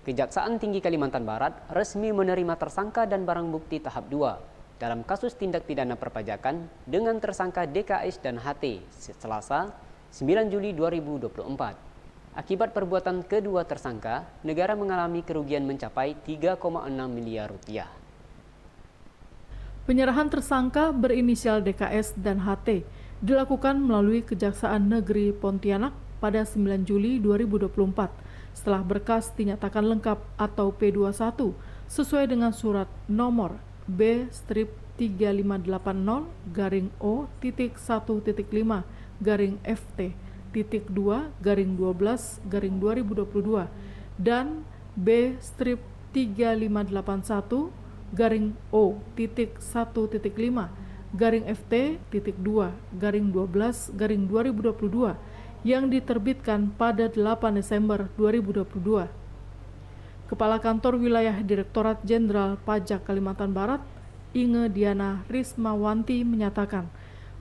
Kejaksaan Tinggi Kalimantan Barat resmi menerima tersangka dan barang bukti tahap 2 dalam kasus tindak pidana perpajakan dengan tersangka DKS dan HT Selasa 9 Juli 2024. Akibat perbuatan kedua tersangka, negara mengalami kerugian mencapai 3,6 miliar rupiah. Penyerahan tersangka berinisial DKS dan HT dilakukan melalui Kejaksaan Negeri Pontianak pada 9 Juli 2024 setelah berkas dinyatakan lengkap atau P21 sesuai dengan surat nomor B-3586-O-FT-2-12-2022 dan B-35-1.5-FT-2-12-2022 yang diterbitkan pada 8 Desember 2022. Kepala Kantor Wilayah Direktorat Jenderal Pajak Kalimantan Barat, Inge Diana Rismawanti menyatakan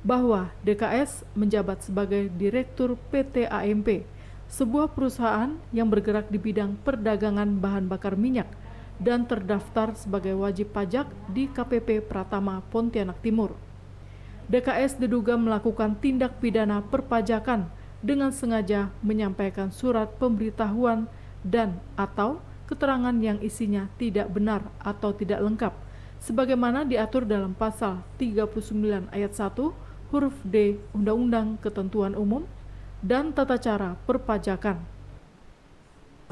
bahwa DKS menjabat sebagai Direktur PT AMP, sebuah perusahaan yang bergerak di bidang perdagangan bahan bakar minyak dan terdaftar sebagai wajib pajak di KPP Pratama Pontianak Timur. DKS diduga melakukan tindak pidana perpajakan dengan sengaja menyampaikan surat pemberitahuan dan atau keterangan yang isinya tidak benar atau tidak lengkap, sebagaimana diatur dalam pasal 39 ayat 1 huruf D Undang-Undang Ketentuan Umum dan Tata Cara Perpajakan.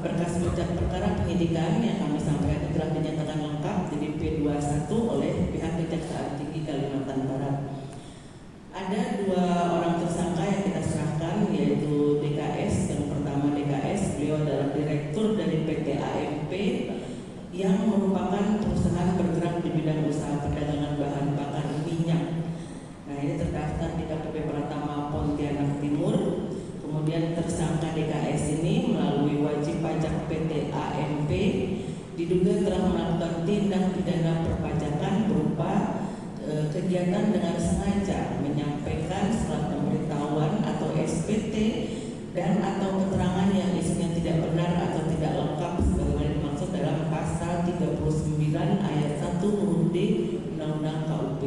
Berkas perkara penyidikan yang kami sampaikan telah dinyatakan lengkap jadi P21 oleh pihak Kejaksaan Tinggi Kalimantan Barat. Ada dua orang tersangka yang kita serahkan, yaitu DKS. Yang pertama DKS, beliau adalah direktur dari PT AMP yang merupakan perusahaan bergerak di bidang usaha perdagangan bahan bakar minyak. Nah, ini terdaftar di KPP Pratama Pontianak Timur. Kemudian tersangka DKS ini melalui wajib pajak PT AMP diduga telah melakukan tindak pidana perpajakan berupa kegiatan dengan sengaja menyampaikan surat pemberitahuan atau SPT dan atau keterangan yang isinya tidak benar atau tidak lengkap sebagaimana dimaksud dalam pasal 39 ayat 1 huruf D Undang-Undang KUP.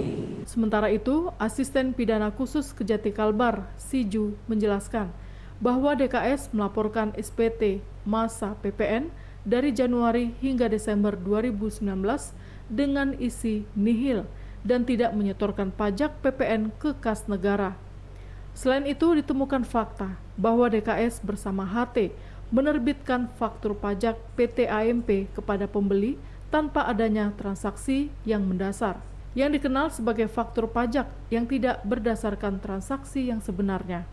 Sementara itu, Asisten Pidana Khusus Kejati Kalbar, Siju, menjelaskan bahwa DKS melaporkan SPT masa PPN dari Januari hingga Desember 2019 dengan isi nihil dan tidak menyetorkan pajak PPN ke kas negara. Selain itu, ditemukan fakta bahwa DKS bersama HT menerbitkan faktur pajak PT AMP kepada pembeli tanpa adanya transaksi yang mendasar, yang dikenal sebagai faktur pajak yang tidak berdasarkan transaksi yang sebenarnya.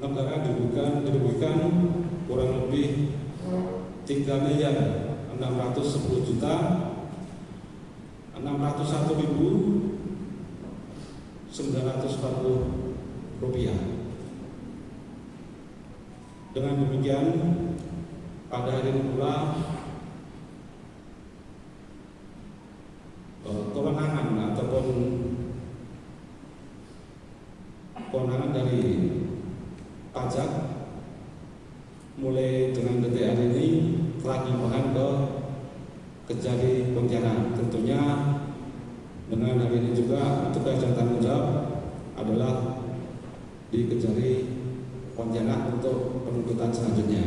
Negara dirugikan kurang lebih 3.610.940 rupiah. Dengan demikian, pada hari ini pula kewenangan ataupun kewenangan dari pajak mulai dengan detik hari ini telah dilimpahkan ke Kejari Pontianak. Tentunya dengan hari ini juga tugas dan tanggung jawab adalah di Kejari Pontianak untuk penuntutan selanjutnya.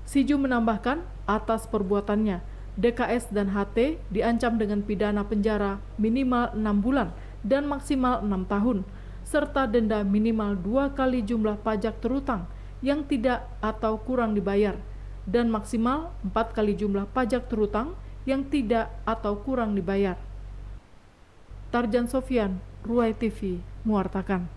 Siju menambahkan, atas perbuatannya, DKS dan HT diancam dengan pidana penjara minimal 6 bulan dan maksimal 6 tahun, serta denda minimal 2 kali jumlah pajak terutang yang tidak atau kurang dibayar, dan maksimal 4 kali jumlah pajak terutang yang tidak atau kurang dibayar. Tarjan Sofian, Ruai TV, mewartakan.